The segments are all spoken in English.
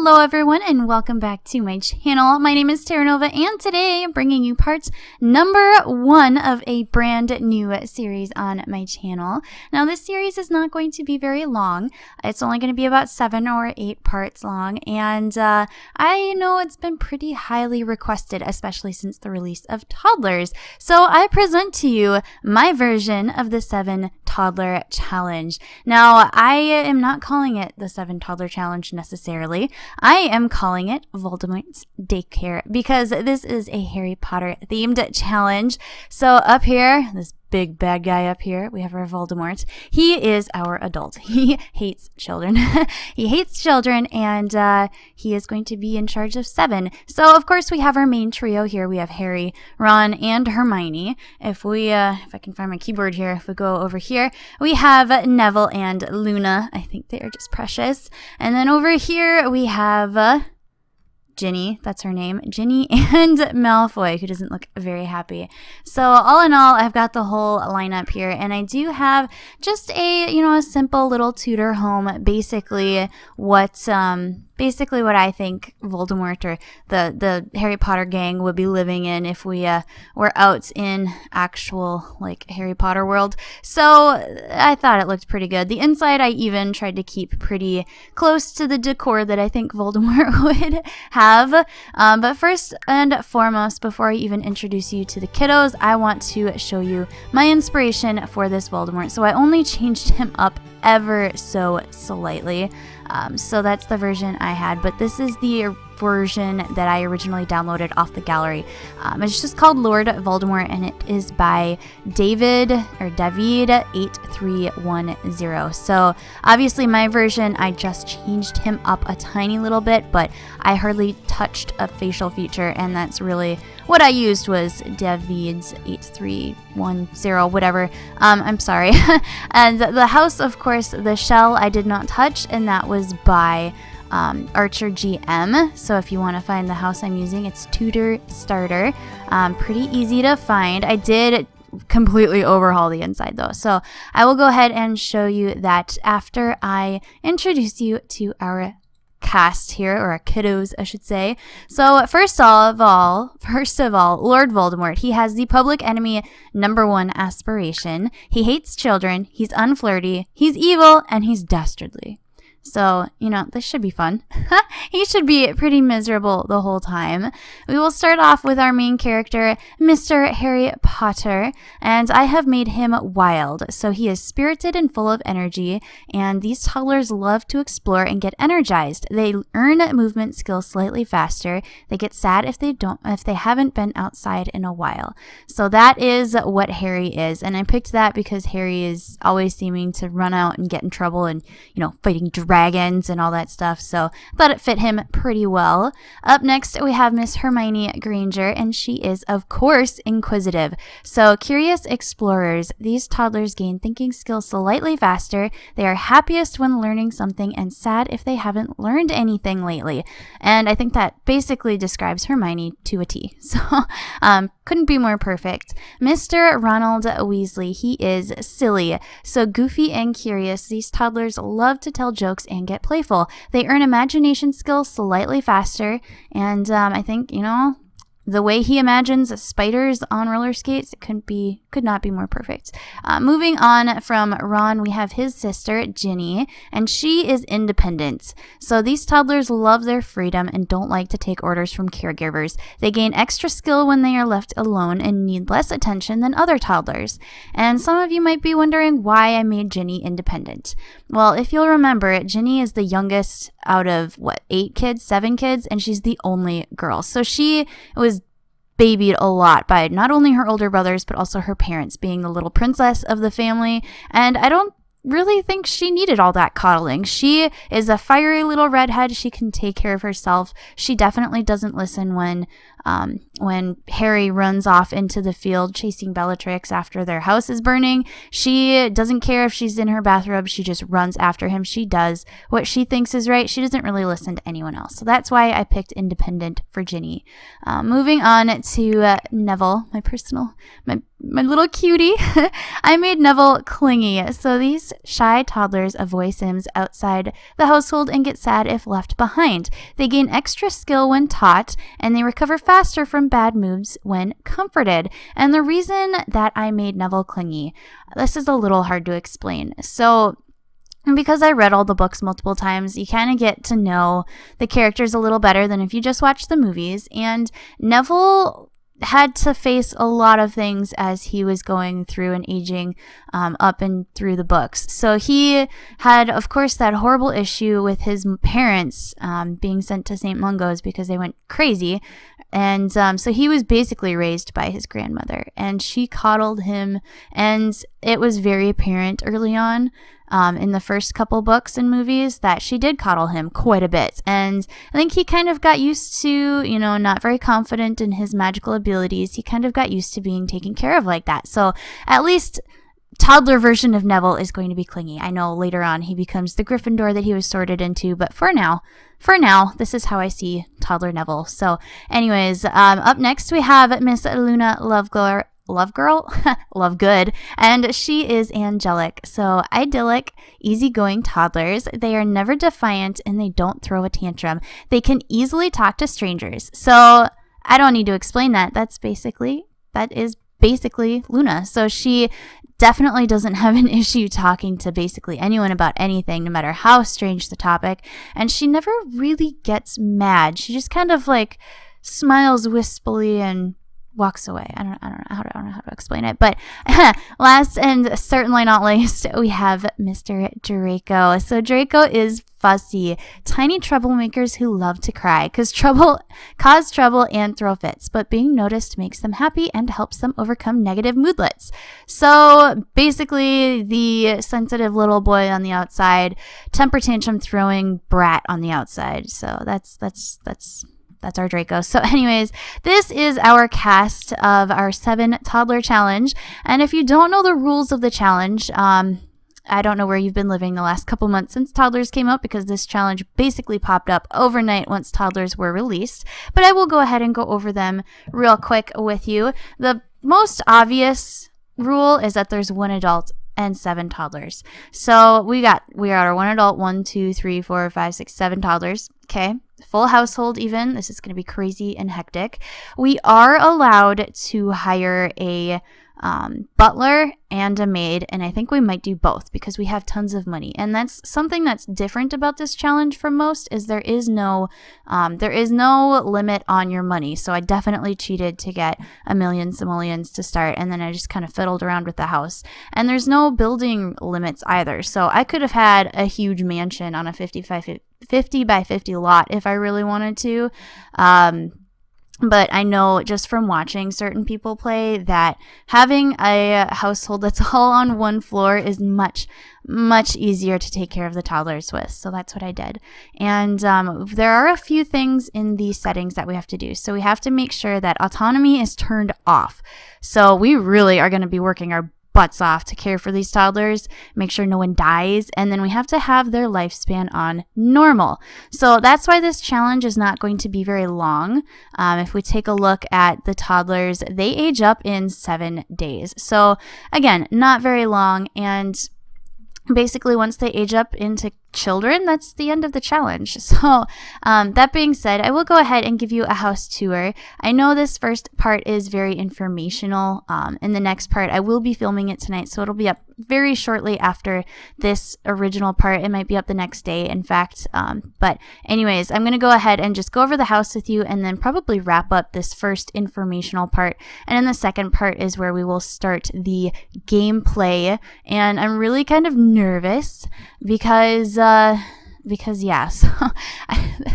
Hello everyone and welcome back to my channel. My name is Terranova and today I'm bringing you part number 1 of a brand new series on my channel. Now this series is not going to be very long. It's only going to be about 7 or 8 parts long, and I know it's been pretty highly requested, especially since the release of Toddlers. So I present to you my version of the 7 Toddler Challenge. Now I am not calling it the 7 Toddler Challenge necessarily. I am calling it Voldemort's Daycare because this is a Harry Potter themed challenge. So up here, this big bad guy up here, we have our Voldemort. He is our adult. He hates children. He hates children, and he is going to be in charge of 7. So of course we have our main trio here. We have Harry, Ron, and Hermione. If I can find my keyboard here, if we go over here, we have Neville and Luna. I think they are just precious. And then over here we have Ginny, that's her name, Ginny, and Malfoy, who doesn't look very happy. So all in all, I've got the whole lineup here, and I do have just a simple little Tudor home, basically what I think Voldemort or the Harry Potter gang would be living in if we were out in actual Harry Potter world. So I thought it looked pretty good. The inside I even tried to keep pretty close to the decor that I think Voldemort would have. But first and foremost, before I even introduce you to the kiddos, I want to show you my inspiration for this Voldemort. So I only changed him up ever so slightly. So that's the version I had, but this is the version that I originally downloaded off the gallery. It's just called Lord Voldemort, and it is by David8310. So obviously my version, I just changed him up a tiny little bit, but I hardly touched a facial feature, and that's really what I used was David's 8310, whatever. I'm sorry. And the house, of course, the shell I did not touch, and that was by Archer GM. So if you want to find the house I'm using, it's Tudor Starter. Pretty easy to find. I did completely overhaul the inside though, so I will go ahead and show you that after I introduce you to our cast here, or our kiddos I should say. So first of all, Lord Voldemort, he has the public enemy number 1 aspiration. He hates children, he's unflirty, he's evil, and he's dastardly. So, this should be fun. He should be pretty miserable the whole time. We will start off with our main character, Mr. Harry Potter, and I have made him wild. So he is spirited and full of energy, and these toddlers love to explore and get energized. They earn movement skills slightly faster. They get sad if they haven't been outside in a while. So that is what Harry is, and I picked that because Harry is always seeming to run out and get in trouble and, fighting dragons and all that stuff, so I thought it fit him pretty well. Up next, we have Miss Hermione Granger, and she is, of course, inquisitive. So, curious explorers, these toddlers gain thinking skills slightly faster. They are happiest when learning something and sad if they haven't learned anything lately. And I think that basically describes Hermione to a T. So, couldn't be more perfect. Mr. Ronald Weasley, he is silly. So, goofy and curious, these toddlers love to tell jokes and get playful. They earn imagination skills slightly faster, and I think, the way he imagines spiders on roller skates could not be more perfect. Moving on from Ron, we have his sister, Ginny, and she is independent. So these toddlers love their freedom and don't like to take orders from caregivers. They gain extra skill when they are left alone and need less attention than other toddlers. And some of you might be wondering why I made Ginny independent. Well, if you'll remember, Ginny is the youngest out of, 7 kids, and she's the only girl. So she was babied a lot by not only her older brothers, but also her parents, being the little princess of the family. And I don't really think she needed all that coddling. She is a fiery little redhead. She can take care of herself. She definitely doesn't listen when Harry runs off into the field chasing Bellatrix after their house is burning. She doesn't care if she's in her bathrobe. She just runs after him. She does what she thinks is right. She doesn't really listen to anyone else. So that's why I picked independent for Ginny. Moving on to Neville, my my little cutie, I made Neville clingy. So these shy toddlers avoid Sims outside the household and get sad if left behind. They gain extra skill when taught, and they recover faster from bad moods when comforted. And the reason that I made Neville clingy, this is a little hard to explain. So because I read all the books multiple times, you kind of get to know the characters a little better than if you just watch the movies. And Neville had to face a lot of things as he was going through and aging up and through the books. So he had, of course, that horrible issue with his parents being sent to St. Mungo's because they went crazy. And so he was basically raised by his grandmother, and she coddled him. And it was very apparent early on in the first couple books and movies that she did coddle him quite a bit. And I think he kind of got used to, not very confident in his magical abilities. He kind of got used to being taken care of like that. So at least toddler version of Neville is going to be clingy. I know later on he becomes the Gryffindor that he was sorted into, but for now, this is how I see toddler Neville. So anyways, up next we have Miss Luna Lovegood, and she is angelic. So idyllic, easygoing toddlers. They are never defiant and they don't throw a tantrum. They can easily talk to strangers. So I don't need to explain that. That is basically Luna. So she definitely doesn't have an issue talking to basically anyone about anything, no matter how strange the topic. And she never really gets mad. She just kind of like smiles wispily and walks away. I don't know how to explain it. But last and certainly not least, we have Mr. Draco. So Draco is fussy, tiny troublemakers who love to cry, cause trouble and throw fits. But being noticed makes them happy and helps them overcome negative moodlets. So basically, the sensitive little boy on the outside, temper tantrum throwing brat on the outside. So that's our Draco. So anyways, this is our cast of our 7 toddler challenge. And if you don't know the rules of the challenge, I don't know where you've been living the last couple months since toddlers came out, because this challenge basically popped up overnight once toddlers were released. But I will go ahead and go over them real quick with you. The most obvious rule is that there's 1 adult and 7 toddlers. So we are our 1 adult, 1, 2, 3, 4, 5, 6, 7 toddlers. Okay. Full household even. This is going to be crazy and hectic. We are allowed to hire a butler and a maid, and I think we might do both because we have tons of money. And that's something that's different about this challenge from most, is there is no limit on your money. So I definitely cheated to get a million simoleons to start, and then I just kind of fiddled around with the house. And there's no building limits either. So I could have had a huge mansion on a 50 by 50 lot if I really wanted to. But I know just from watching certain people play that having a household that's all on one floor is much, much easier to take care of the toddlers with. So that's what I did. And there are a few things in these settings that we have to do. So we have to make sure that autonomy is turned off. So we really are going to be working our butts off to care for these toddlers, make sure no one dies, and then we have to have their lifespan on normal. So that's why this challenge is not going to be very long. If we take a look at the toddlers, they age up in 7 days. So again, not very long, and basically once they age up into children, that's the end of the challenge. So that being said, I will go ahead and give you a house tour. I know this first part is very informational, and the next part I will be filming it tonight, so it'll be up very shortly after this original part. It might be up the next day, in fact. But anyways, I'm going to go ahead and just go over the house with you and then probably wrap up this first informational part. And then the second part is where we will start the gameplay. And I'm really kind of nervous because yeah, so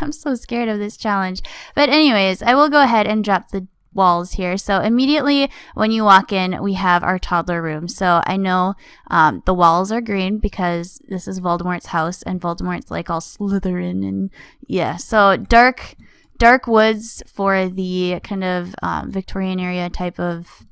I'm so scared of this challenge. But anyways, I will go ahead and drop the walls here. So immediately when you walk in, we have our toddler room. So I know the walls are green because this is Voldemort's house, and Voldemort's like all Slytherin, and yeah. So dark woods for the kind of Victorian area type of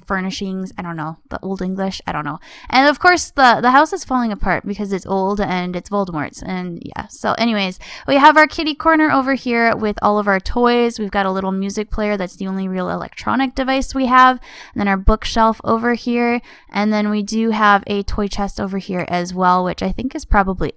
furnishings. I don't know, the Old English, I don't know. And of course the house is falling apart because it's old and it's Voldemort's, and yeah. So anyways, we have our kitty corner over here with all of our toys. We've got a little music player. That's the only real electronic device we have. And then our bookshelf over here, and then we do have a toy chest over here as well, which I think is probably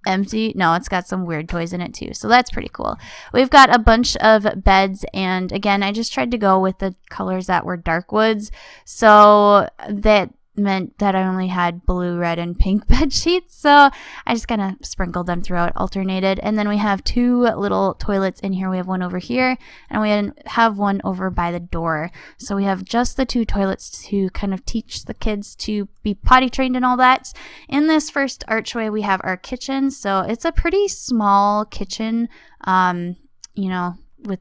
empty. No, it's got some weird toys in it too, so that's pretty cool. We've got a bunch of beds, and again, I just tried to go with the colors that were dark woods, so that meant that I only had blue, red, and pink bed sheets, so I just kind of sprinkled them throughout, alternated. And then we have two little toilets in here. We have one over here, and we have one over by the door. So we have just the two toilets to kind of teach the kids to be potty trained and all that. In this first archway, we have our kitchen. So it's a pretty small kitchen, you know,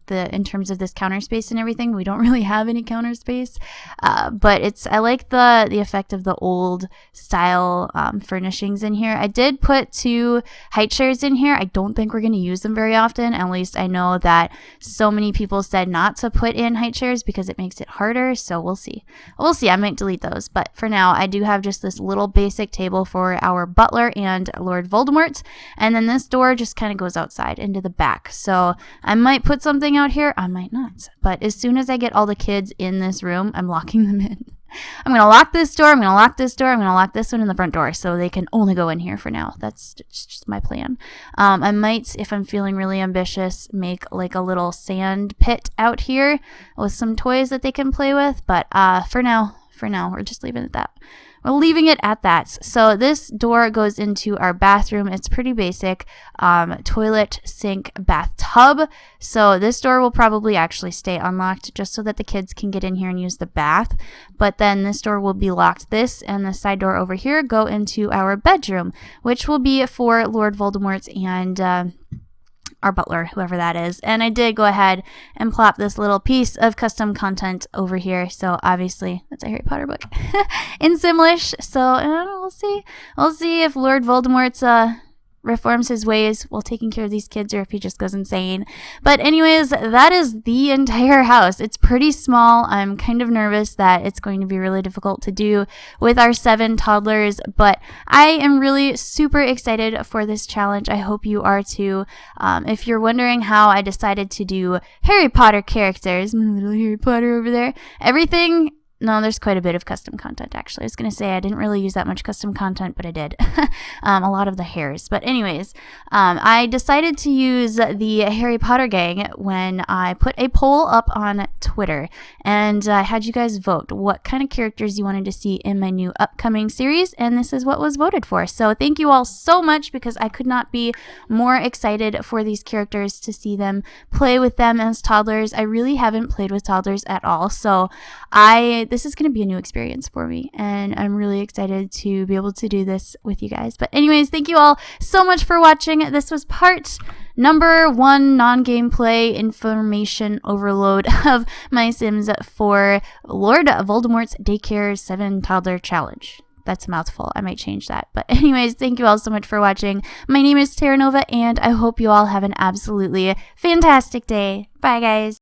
in terms of this counter space and everything. We don't really have any counter space, but I like the effect of the old style furnishings in here. I did put 2 height chairs in here. I don't think we're going to use them very often. At least I know that so many people said not to put in height chairs because it makes it harder, so we'll see. I might delete those, but for now I do have just this little basic table for our butler and Lord Voldemort, and then this door just kind of goes outside into the back. So I might put something out here, I might not, but as soon as I get all the kids in this room, I'm locking them in. I'm gonna lock this door, I'm gonna lock this door, I'm gonna lock this one in the front door, so they can only go in here for now. That's just my plan. I might, if I'm feeling really ambitious, make like a little sand pit out here with some toys that they can play with, but for now we're just leaving it at that. We're leaving it at that. So this door goes into our bathroom. It's pretty basic. Toilet, sink, bathtub. So this door will probably actually stay unlocked just so that the kids can get in here and use the bath. But then this door will be locked. This and the side door over here go into our bedroom, which will be for Lord Voldemort and our butler, whoever that is. And I did go ahead and plop this little piece of custom content over here. So obviously that's a Harry Potter book in Simlish. So we'll see if Lord Voldemort's reforms his ways while taking care of these kids, or if he just goes insane. But anyways, that is the entire house. It's pretty small. I'm kind of nervous that it's going to be really difficult to do with our 7 toddlers, but I am really super excited for this challenge. I hope you are too. If you're wondering how I decided to do Harry Potter characters, my little Harry Potter over there, no, there's quite a bit of custom content, actually. I was going to say I didn't really use that much custom content, but I did. A lot of the hairs. But anyways, I decided to use the Harry Potter gang when I put a poll up on Twitter. And I had you guys vote what kind of characters you wanted to see in my new upcoming series. And this is what was voted for. So thank you all so much, because I could not be more excited for these characters, to see them, play with them as toddlers. I really haven't played with toddlers at all. So this is going to be a new experience for me, and I'm really excited to be able to do this with you guys. But anyways, thank you all so much for watching. This was part number 1 non-gameplay information overload of my Sims for Lord Voldemort's Daycare 7 Toddler Challenge. That's a mouthful. I might change that. But anyways, thank you all so much for watching. My name is Terranova, and I hope you all have an absolutely fantastic day. Bye, guys.